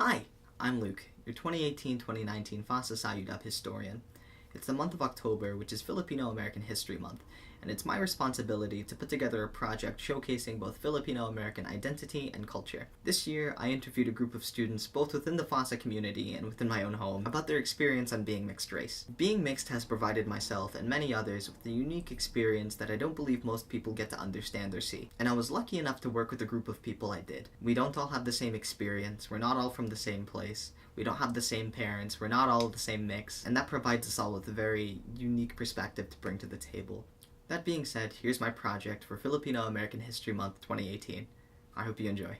Hi, I'm Luke, your 2018-2019 FASA Sayudap historian. It's the month of October, which is Filipino-American History Month, and it's my responsibility to put together a project showcasing both Filipino-American identity and culture. This year, I interviewed a group of students both within the FASA community and within my own home about their experience on being mixed race. Being mixed has provided myself and many others with a unique experience that I don't believe most people get to understand or see. And I was lucky enough to work with a group of people I did. We don't all have the same experience, we're not all from the same place, we don't have the same parents, we're not all of the same mix, and that provides us all with a very unique perspective to bring to the table. That being said, here's my project for Filipino-American History Month 2018. I hope you enjoy.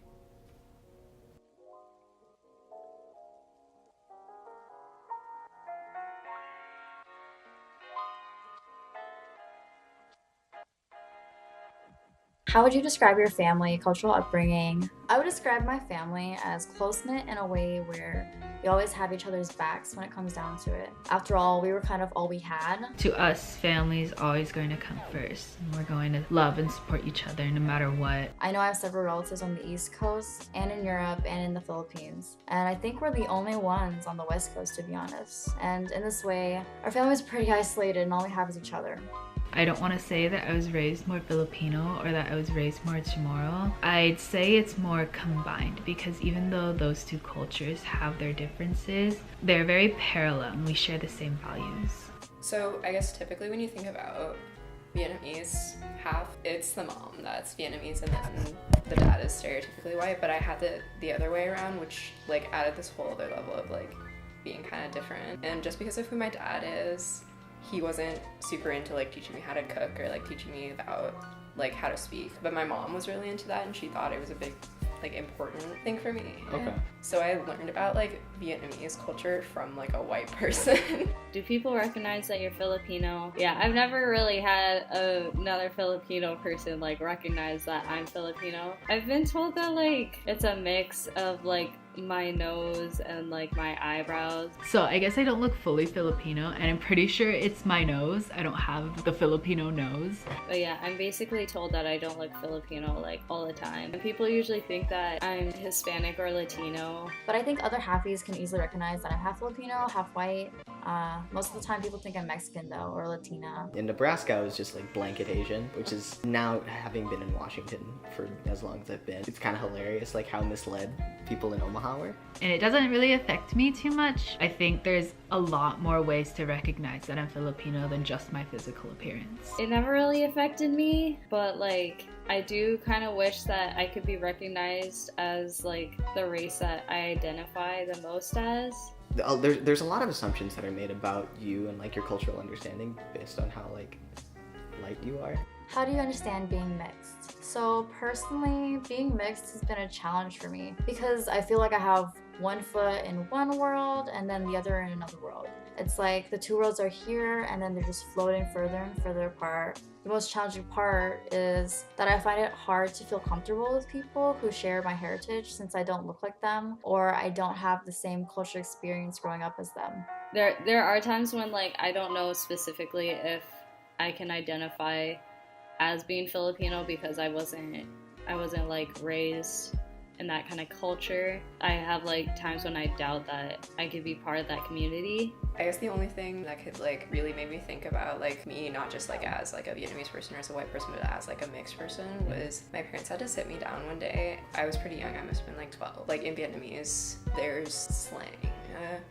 How would you describe your family, cultural upbringing? I would describe my family as close-knit in a way where we always have each other's backs when it comes down to it. After all, we were kind of all we had. To us, family is always going to come first. And we're going to love and support each other no matter what. I know I have several relatives on the East Coast and in Europe and in the Philippines. And I think we're the only ones on the West Coast, to be honest. And in this way, our family is pretty isolated and all we have is each other. I don't want to say that I was raised more Filipino or that I was raised more Chamorro. I'd say it's more combined because even though those two cultures have their differences, they're very parallel and we share the same values. So I guess typically when you think about Vietnamese, half it's the mom that's Vietnamese and then the dad is stereotypically white, but I had the other way around, which like added this whole other level of like being kind of different. And just because of who my dad is, he wasn't super into like teaching me how to cook or like teaching me about like how to speak, but my mom was really into that and she thought it was a big like important thing for me. Okay. So I learned about like Vietnamese culture from like a white person. Do people recognize that you're Filipino? Yeah, I've never really had another Filipino person like recognize that I'm Filipino. I've been told that like it's a mix of like my nose and like my eyebrows. So I guess I don't look fully Filipino and I'm pretty sure it's my nose. I don't have the Filipino nose. But yeah, I'm basically told that I don't look Filipino like all the time. And people usually think that I'm Hispanic or Latino. But I think other halfies can easily recognize that I'm half Filipino, half white. Most of the time people think I'm Mexican though, or Latina. In Nebraska, I was just like blanket Asian, which is now, having been in Washington for as long as I've been, it's kind of hilarious like how misled people in Omaha were. And it doesn't really affect me too much. I think there's a lot more ways to recognize that I'm Filipino than just my physical appearance. It never really affected me, but like I do kind of wish that I could be recognized as like the race that I identify the most as. There's a lot of assumptions that are made about you and like your cultural understanding based on how like light you are. How do you understand being mixed? So personally, being mixed has been a challenge for me because I feel like I have one foot in one world and then the other in another world. It's like the two worlds are here and then they're just floating further and further apart. The most challenging part is that I find it hard to feel comfortable with people who share my heritage since I don't look like them or I don't have the same cultural experience growing up as them. There are times when like I don't know specifically if I can identify as being Filipino because I wasn't like raised in that kind of culture. I have like times when I doubt that I could be part of that community. I guess the only thing that could like really make me think about like me not just like as like a Vietnamese person or as a white person but as like a mixed person was my parents had to sit me down one day. I was pretty young, I must have been like 12. Like in Vietnamese there's slang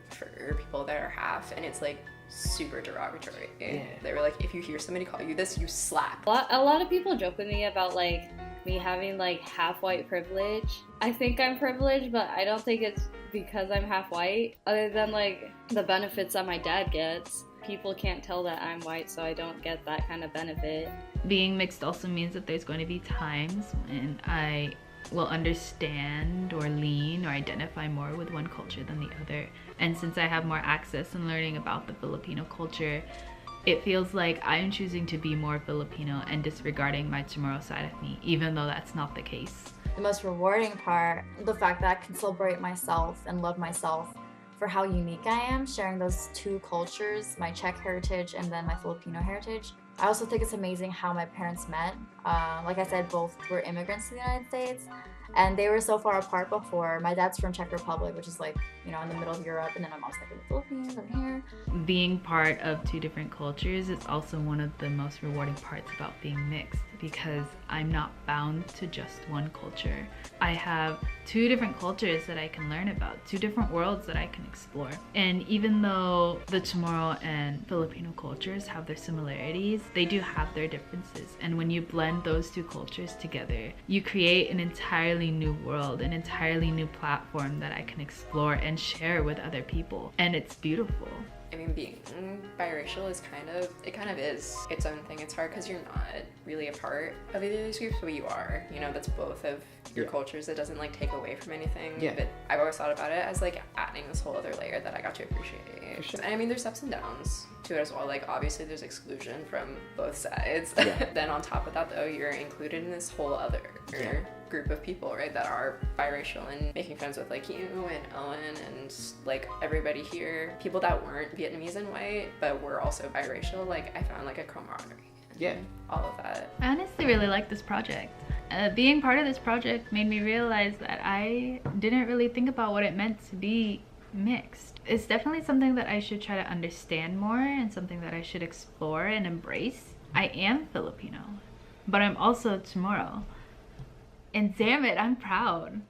for people that are half and it's like super derogatory. Yeah. They were like, if you hear somebody call you this, you slap. A lot of people joke with me about like me having like half white privilege. I think I'm privileged, but I don't think it's because I'm half white. Other than like the benefits that my dad gets, people can't tell that I'm white, so I don't get that kind of benefit. Being mixed also means that there's going to be times when I will understand or lean or identify more with one culture than the other. And since I have more access and learning about the Filipino culture, it feels like I'm choosing to be more Filipino and disregarding my Chamorro side of me, even though that's not the case. The most rewarding part, the fact that I can celebrate myself and love myself for how unique I am, sharing those two cultures, my Czech heritage and then my Filipino heritage. I also think it's amazing how my parents met. Like I said, both were immigrants to the United States. And they were so far apart before. My dad's from Czech Republic, which is like, you know, in the middle of Europe, and then my mom's like in the Philippines, I'm here. Being part of two different cultures is also one of the most rewarding parts about being mixed, because I'm not bound to just one culture. I have two different cultures that I can learn about, two different worlds that I can explore. And even though the Chamorro and Filipino cultures have their similarities, they do have their differences. And when you blend those two cultures together, you create an entirely new world, an entirely new platform that I can explore and share with other people. And it's beautiful. I mean, being biracial is kind of is its own thing. It's hard because you're not really a part of either of these groups, but you are. You know, that's both of your cultures. It doesn't like take away from anything. Yeah. But I've always thought about it as like adding this whole other layer that I got to appreciate. For sure. And I mean, there's ups and downs to it as well. Like obviously there's exclusion from both sides. Yeah. Then on top of that though, you're included in this whole other group of people, right, that are biracial, and making friends with like you and Owen and like everybody here, people that weren't Vietnamese and white but were also biracial. Like I found like a camaraderie. Yeah. All of that. I honestly really like this project. Being part of this project made me realize that I didn't really think about what it meant to be mixed. It's definitely something that I should try to understand more, and something that I should explore and embrace. I am Filipino, but I'm also Chamorro. And damn it, I'm proud.